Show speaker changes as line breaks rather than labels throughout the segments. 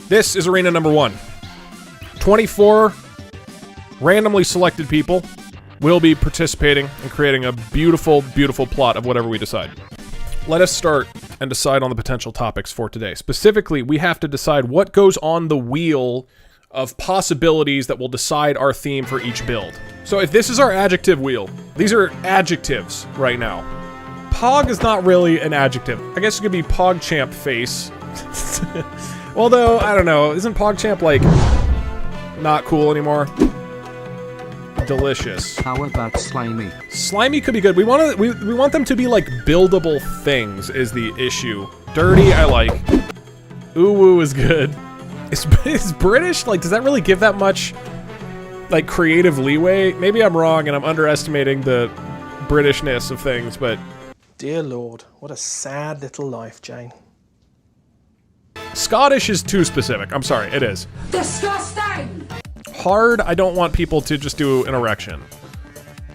This is arena number 1. 24 randomly selected people will be participating in creating a beautiful, beautiful plot of whatever we decide. Let us start and decide on the potential topics for today. Specifically, we have to decide what goes on the wheel of possibilities that will decide our theme for each build. So if this is our adjective wheel, these are adjectives right now. Pog is not really an adjective. I guess it could be PogChamp face. Although, I don't know, isn't PogChamp like not cool anymore? Delicious.
How about Slimy?
Slimy could be good. We want them to be like buildable things is the issue. Dirty, I like. Ooh-woo is good. Is British, like, does that really give that much, like, creative leeway? Maybe I'm wrong and I'm underestimating the Britishness of things, but...
Dear Lord, what a sad little life, Jane.
Scottish is too specific. I'm sorry, it is.
Disgusting!
Hard, I don't want people to just do an erection.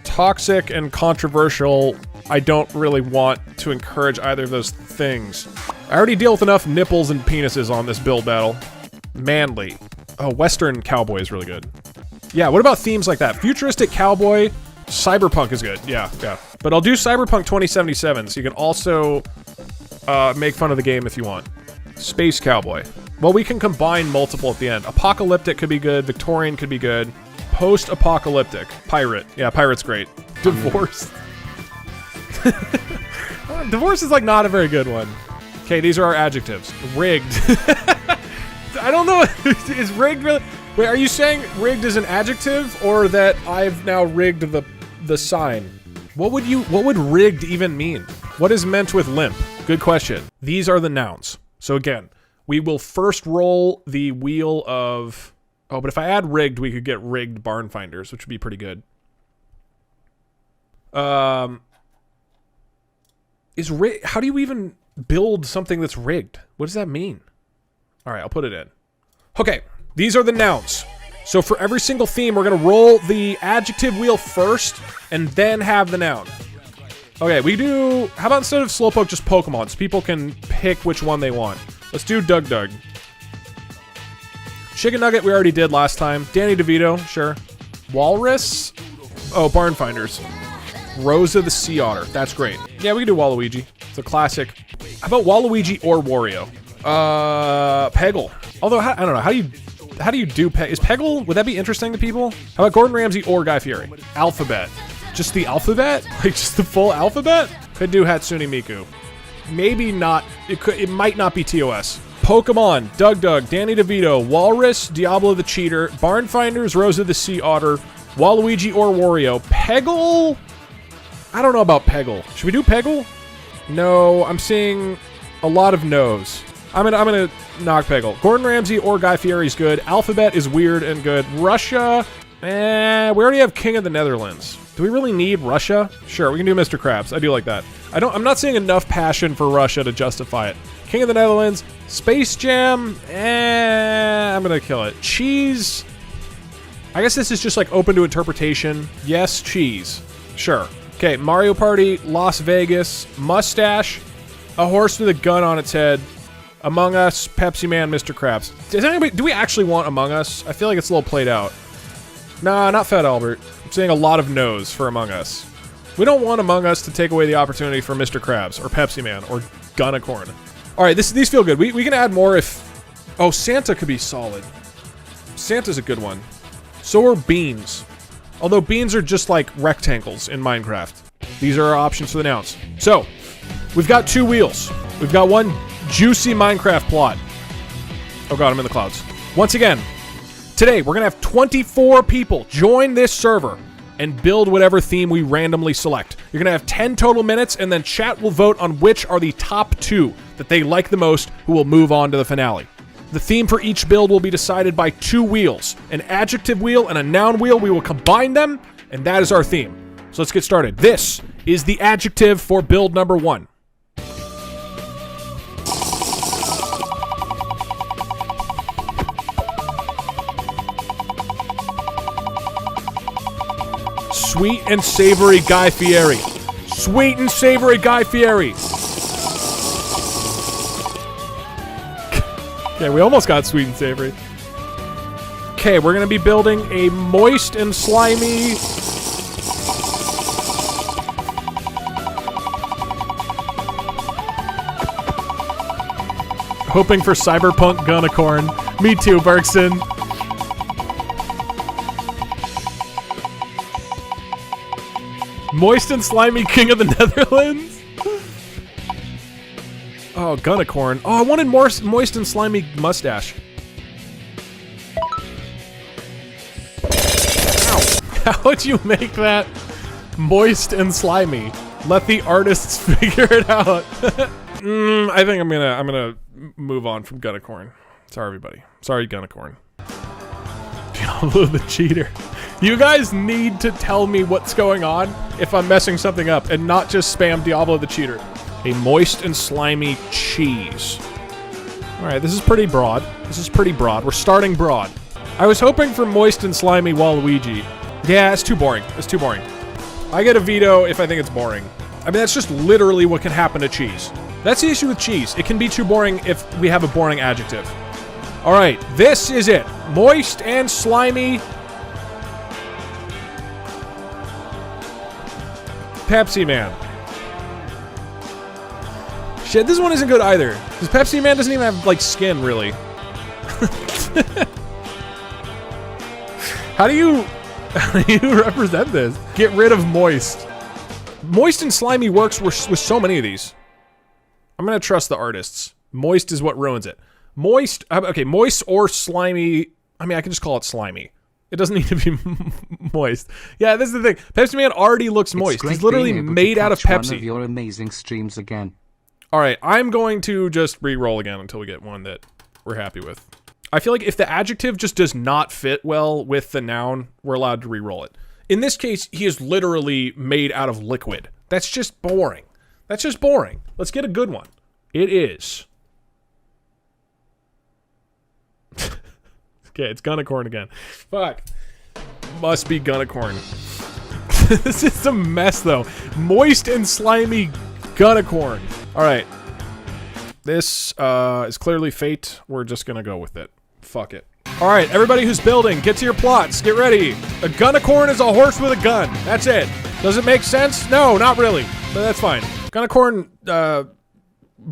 Toxic and controversial, I don't really want to encourage either of those things. I already deal with enough nipples and penises on this build battle. Manly. Oh, Western cowboy is really good. Yeah, what about themes like that? Futuristic cowboy, cyberpunk is good. Yeah. But I'll do cyberpunk 2077, so you can also make fun of the game if you want. Space cowboy. Well, we can combine multiple at the end. Apocalyptic could be good. Victorian could be good. Post-apocalyptic. Pirate. Yeah, pirate's great. Divorced. Divorce is like not a very good one. Okay, these are our adjectives. Rigged. I don't know. Is rigged really... Wait, are you saying rigged is an adjective or that I've now rigged the sign? What would rigged even mean? What is meant with limp? Good question. These are the nouns. So again, we will first roll the wheel of... Oh, but if I add rigged, we could get rigged barn finders, which would be pretty good. How do you even build something that's rigged? What does that mean? All right, I'll put it in. Okay, these are the nouns. So for every single theme, we're going to roll the adjective wheel first and then have the noun. Okay, we do... How about instead of Slowpoke, just Pokemon, so people can pick which one they want. Let's do DougDoug. Chicken Nugget we already did last time. Danny DeVito, sure. Walrus? Oh, Barn Finders. Rosa the Sea Otter. That's great. Yeah, we can do Waluigi. It's a classic. How about Waluigi or Wario? Peggle. Although, I don't know. How do you do Is Peggle? Would that be interesting to people? How about Gordon Ramsay or Guy Fieri? Alphabet. Just the alphabet? Like just the full alphabet? Could do Hatsune Miku. Maybe not. It might not be TOS. Pokemon, DougDoug, Danny DeVito, Walrus, Diablo the Cheater, Barn Finders, Rosa the Sea Otter, Waluigi or Wario. Peggle? I don't know about Peggle. Should we do Peggle? No, I'm seeing a lot of no's. I'm gonna knock Peggle. Gordon Ramsay or Guy Fieri's good. Alphabet is weird and good. Russia, we already have King of the Netherlands. Do we really need Russia? Sure, we can do Mr. Krabs. I do like that. I'm not seeing enough passion for Russia to justify it. King of the Netherlands, Space Jam, I'm gonna kill it. Cheese, I guess this is just like open to interpretation. Yes, cheese. Sure. Okay, Mario Party, Las Vegas, Mustache, a horse with a gun on its head, Among Us, Pepsi Man, Mr. Krabs. Do we actually want Among Us? I feel like it's a little played out. Nah, not Fat Albert. I'm seeing a lot of no's for Among Us. We don't want Among Us to take away the opportunity for Mr. Krabs, or Pepsi Man, or Gunicorn. Alright, these feel good. We can add more if... Oh, Santa could be solid. Santa's a good one. So are beans. Although beans are just like rectangles in Minecraft. These are our options for the nouns. So, we've got 2 wheels. We've got one juicy Minecraft plot. Oh god, I'm in the clouds. Once again, today we're gonna have 24 people join this server and build whatever theme we randomly select. You're gonna have 10 total minutes, and then chat will vote on which are the top 2 that they like the most, who will move on to the finale. The theme for each build will be decided by 2 wheels, an adjective wheel and a noun wheel. We will combine them, and that is our theme. So let's get started. This is the adjective for build number 1. Sweet and savory Guy Fieri. Sweet and savory Guy Fieri. Okay, we almost got sweet and savory. Okay, we're gonna be building a moist and slimy... Hoping for cyberpunk Gunicorn. Me too, Bergson. Moist and slimy king of the Netherlands? Oh, Gunicorn. Oh, I wanted more moist and slimy mustache. Ow. How would you make that moist and slimy? Let the artists figure it out. I think I'm gonna move on from Gunicorn. Sorry, everybody. Sorry, Gunicorn. Diablo the cheater. You guys need to tell me what's going on if I'm messing something up and not just spam Diablo the cheater. A moist and slimy cheese. All right, this is pretty broad. This is pretty broad. We're starting broad. I was hoping for moist and slimy Waluigi. Yeah, it's too boring. It's too boring. I get a veto if I think it's boring. I mean, that's just literally what can happen to cheese. That's the issue with cheese. It can be too boring if we have a boring adjective. All right, this is it. Moist and slimy Pepsi Man. Shit, this one isn't good either. Because Pepsi Man doesn't even have, like, skin, really. How do you represent this? Get rid of moist. Moist and slimy works with so many of these. I'm gonna trust the artists. Moist is what ruins it. Moist, okay, moist or slimy. I mean, I can just call it slimy. It doesn't need to be moist. Yeah, this is the thing. Pepsi Man already looks moist. He's literally made out of Pepsi.
One of your amazing streams again.
All right, I'm going to just re-roll again until we get one that we're happy with. I feel like if the adjective just does not fit well with the noun, we're allowed to re-roll it. In this case, he is literally made out of liquid. That's just boring. That's just boring. Let's get a good one. It is. Okay, it's Gunicorn again. Fuck. Must be Gunicorn. This is a mess, though. Moist and slimy Gunicorn. All right. This is clearly fate. We're just going to go with it. Fuck it. All right, everybody who's building, get to your plots. Get ready. A Gunicorn is a horse with a gun. That's it. Does it make sense? No, not really. But that's fine. Gunicorn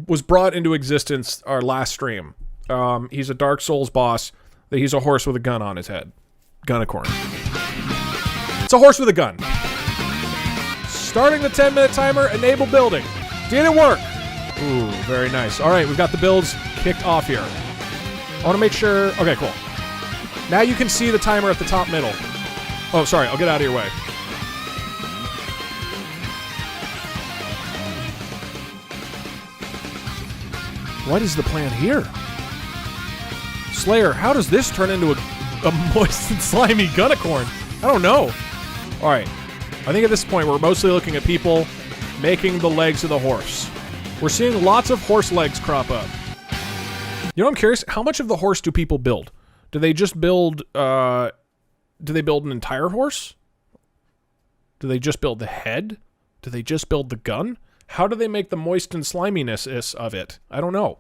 was brought into existence our last stream. He's a Dark Souls boss. He's a horse with a gun on his head. Gunicorn. It's a horse with a gun. Starting the 10-minute timer, enable building. Did it work? Ooh, very nice. All right, we've got the builds kicked off here. I want to make sure... Okay, cool. Now you can see the timer at the top middle. Oh, sorry, I'll get out of your way. What is the plan here? Slayer, how does this turn into a moist and slimy Gunicorn? I don't know. All right. I think at this point, we're mostly looking at people making the legs of the horse. We're seeing lots of horse legs crop up. You know, I'm curious, how much of the horse do people build? Do they just build, do they build an entire horse? Do they just build the head? Do they just build the gun? How do they make the moist and sliminess of it? I don't know.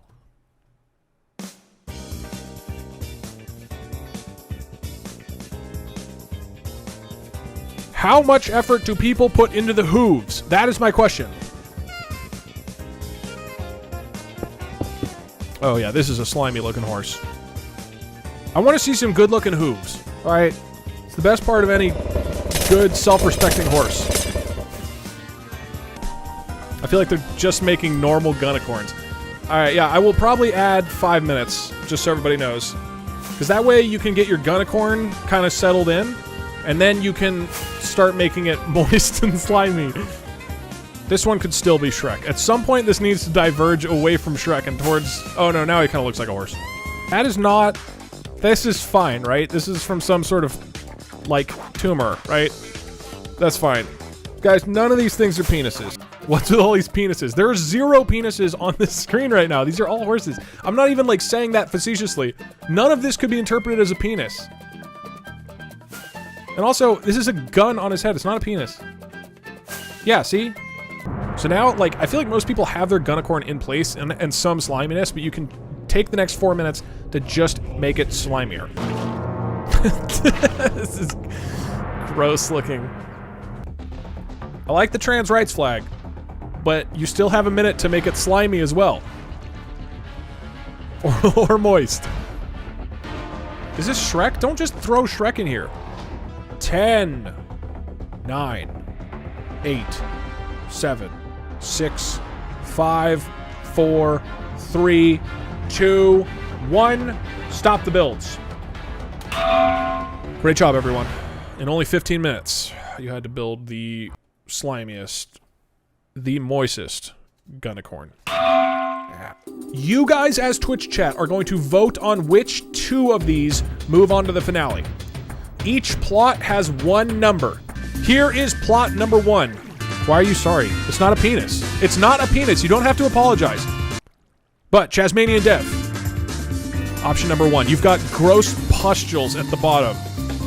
How much effort do people put into the hooves? That is my question. Oh yeah, this is a slimy looking horse. I want to see some good looking hooves. All right, it's the best part of any good self-respecting horse. I feel like they're just making normal Gunicorns. All right, yeah, I will probably add 5 minutes just so everybody knows. Because that way you can get your Gunicorn kind of settled in, and then you can start making it moist and slimy. This one could still be Shrek. At some point, this needs to diverge away from Shrek and towards... Oh no, now he kind of looks like a horse. That is not... This is fine, right? This is from some sort of, like, tumor, right? That's fine. Guys, none of these things are penises. What's with all these penises? There are 0 penises on this screen right now. These are all horses. I'm not even, like, saying that facetiously. None of this could be interpreted as a penis. And also, this is a gun on his head. It's not a penis. Yeah, see? So now, like, I feel like most people have their Gunicorn in place and some sliminess, but you can take the next 4 minutes to just make it slimier. This is gross looking. I like the trans rights flag, but you still have a minute to make it slimy as well. Or moist. Is this Shrek? Don't just throw Shrek in here. 10, 9, 8, 7, 6, 5, 4, 3, 2, 1. Stop the builds. Great job, everyone. In only 15 minutes, you had to build the slimiest, the moistest Gunicorn. You guys, as Twitch chat, are going to vote on which 2 of these move on to the finale. Each plot has 1 number. Here is plot number 1. Why are you sorry? It's not a penis. It's not a penis. You don't have to apologize. But, Chasmanian Dev. Option number 1. You've got gross pustules at the bottom.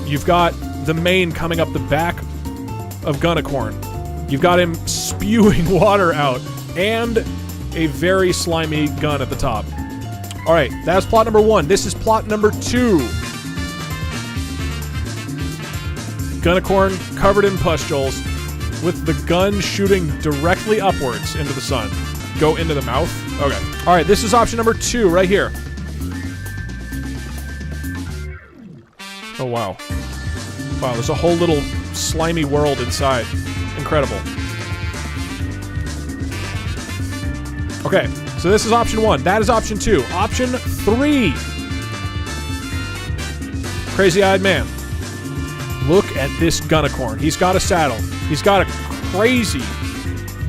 You've got the mane coming up the back of Gunicorn. You've got him spewing water out. And a very slimy gun at the top. Alright, that's plot number 1. This is plot number 2. Gunicorn covered in pustules with the gun shooting directly upwards into the sun. Go into the mouth? Okay. Alright, this is option number 2 right here. Oh, wow. Wow, there's a whole little slimy world inside. Incredible. Okay, so this is option 1. That is option 2. Option 3. Crazy-eyed man. Look at this Gunicorn. He's got a saddle. He's got a crazy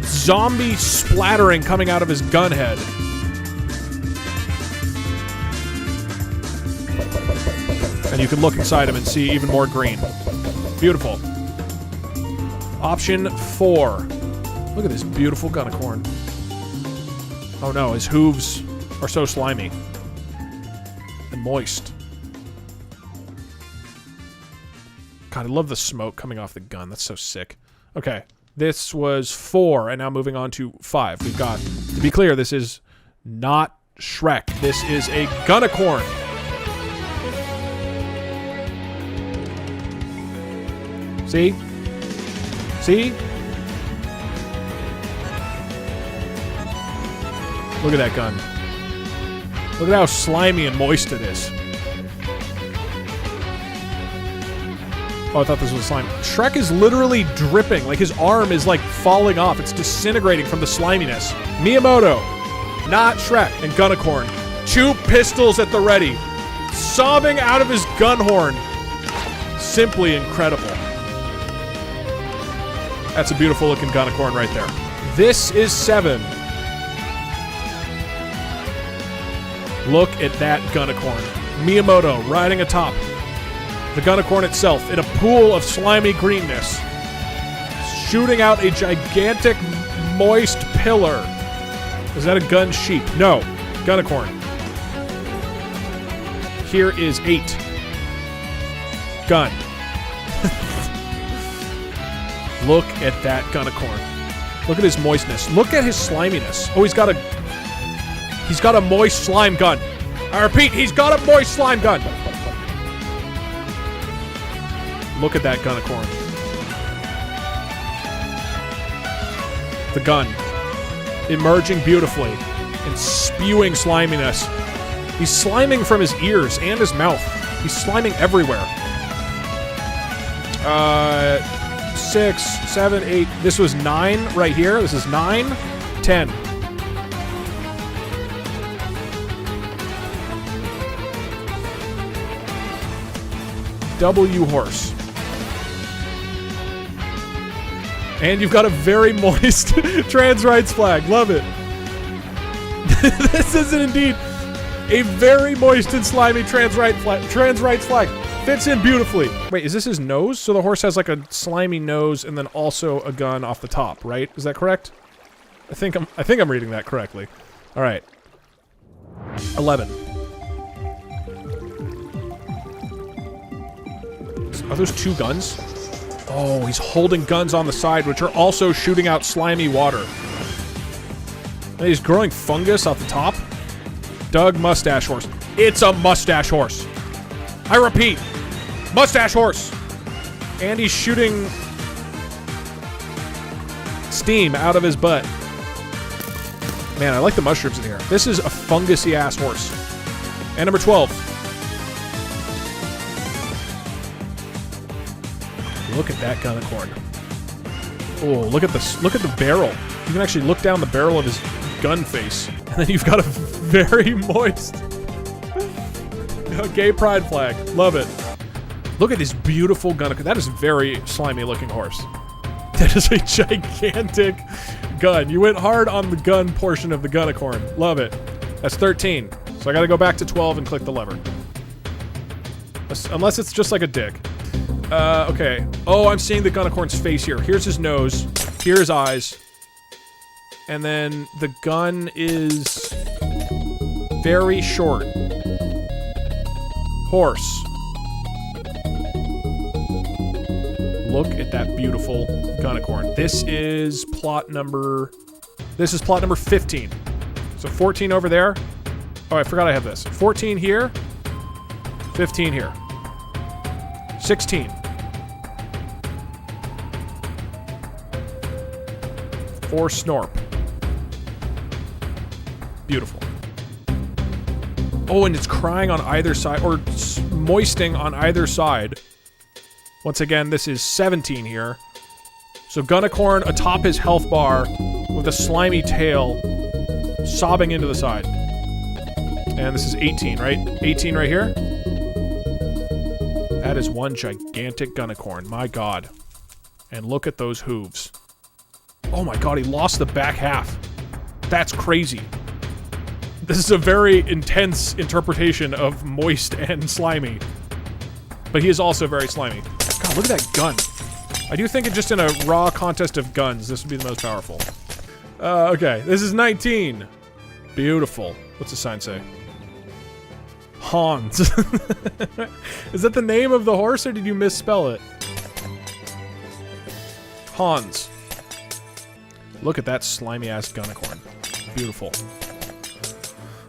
zombie splattering coming out of his gun head. And you can look inside him and see even more green. Beautiful. Option 4. Look at this beautiful Gunicorn. Oh no, his hooves are so slimy. And moist. God, I love the smoke coming off the gun. That's so sick. Okay, this was 4, and now moving on to 5. We've got, to be clear, this is not Shrek. This is a Gunicorn. See? See? Look at that gun. Look at how slimy and moist it is. Oh, I thought this was slime. Shrek is literally dripping. Like, his arm is, like, falling off. It's disintegrating from the sliminess. Miyamoto, not Shrek, and Gunicorn. 2 pistols at the ready. Sobbing out of his gun horn. Simply incredible. That's a beautiful looking Gunicorn right there. This is 7. Look at that Gunicorn. Miyamoto riding atop the Gunicorn itself in a pool of slimy greenness, shooting out a gigantic moist pillar. Is that a gun sheep? No. Gunicorn. Here is 8. Gun. Look at that Gunicorn. Look at his moistness. Look at his sliminess. Oh, he's got a moist slime gun. I repeat, he's got a moist slime gun. Look at that Gunicorn. The gun. Emerging beautifully and spewing sliminess. He's sliming from his ears and his mouth. He's sliming everywhere. 6, 7, 8. This was 9 right here. This is 9, 10. W horse. And you've got a very moist trans rights flag. Love it. This is indeed a very moist and slimy trans rights flag. Fits in beautifully. Wait, is this his nose? So the horse has like a slimy nose and then also a gun off the top, right? Is that correct? I think I'm reading that correctly. All right. 11. Are those 2 guns? Oh, he's holding guns on the side, which are also shooting out slimy water. And he's growing fungus off the top. Doug Mustache Horse. It's a mustache horse. I repeat, mustache horse. And he's shooting steam out of his butt. Man, I like the mushrooms in here. This is a fungusy ass horse. And number 12. Look at that Gunicorn. Oh, look at this. Look at the barrel. You can actually look down the barrel of his gun face. And then you've got a very moist gay pride flag. Love it. Look at this beautiful Gunicorn. That is a very slimy looking horse. That is a gigantic gun. You went hard on the gun portion of the Gunicorn. Love it. That's 13. So I gotta go back to 12 and click the lever. Unless it's just like a dick. Okay. Oh, I'm seeing the Gunicorn's face here. Here's his nose. Here's his eyes. And then the gun is very short. Horse. Look at that beautiful Gunicorn. This is plot number 15. So 14 over there. Oh, I forgot I have this. 14 here. 15 here. 16. 4 Snorp. Beautiful. Oh, and it's crying on either side, or moisting on either side. Once again, this is 17 here. So Gunicorn atop his health bar with a slimy tail sobbing into the side. And this is 18, right? 18 right here. That is one gigantic Gunicorn. My God. And look at those hooves. Oh my God, he lost the back half. That's crazy. This is a very intense interpretation of moist and slimy. But he is also very slimy. God, look at that gun. I do think it just in a raw contest of guns, this would be the most powerful. Okay, this is 19. Beautiful. What's the sign say? Hans. Is that the name of the horse, or did you misspell it? Hans. Look at that slimy-ass Gunicorn. Beautiful.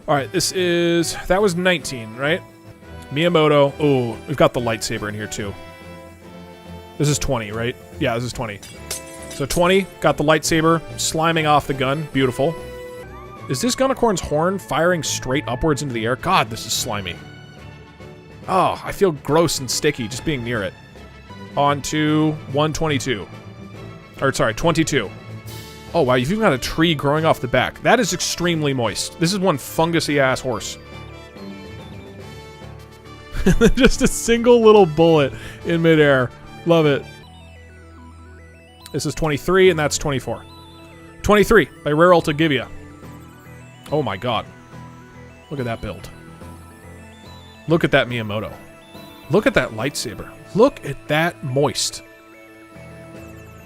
Alright, that was 19, right? Miyamoto. Oh, we've got the lightsaber in here, too. This is 20, right? Yeah, this is 20. So 20, got the lightsaber, sliming off the gun. Beautiful. Is this Gunicorn's horn firing straight upwards into the air? God, this is slimy. Oh, I feel gross and sticky just being near it. On to 122. Or, sorry, 22. Oh, wow, you've even got a tree growing off the back. That is extremely moist. This is one fungusy-ass horse. Just a single little bullet in midair. Love it. This is 23, and that's 24. 23 by Rare Alta Givia. Oh my God. Look at that build. Look at that Miyamoto. Look at that lightsaber. Look at that moist.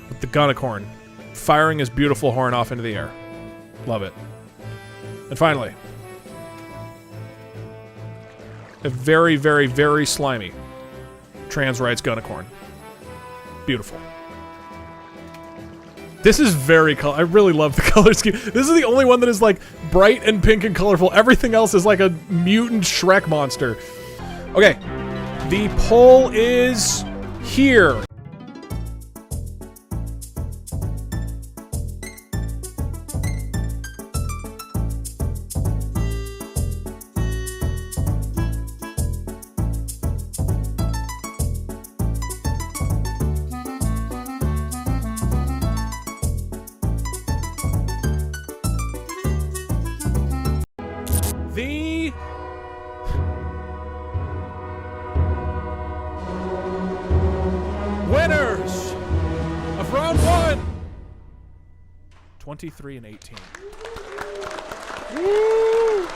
With the Gunicorn firing his beautiful horn off into the air. Love it. And finally, a very, very, very slimy trans rights Gunicorn. Beautiful. This is very color. I really love the color scheme. This is the only one that is like bright and pink and colorful. Everything else is like a mutant Shrek monster. Okay, the poll is here. The winners of round 1, 23 and 18. Woo!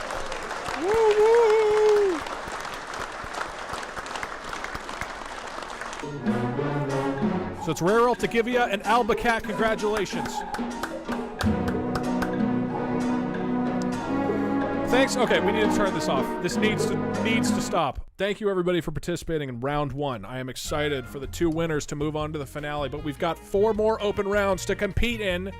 Woo, woo! So it's Rare Alta Givia and Albacat. Congratulations. Thanks. Okay, we need to turn this off. This needs to stop. Thank you, everybody, for participating in round 1. I am excited for the 2 winners to move on to the finale, but we've got 4 more open rounds to compete in.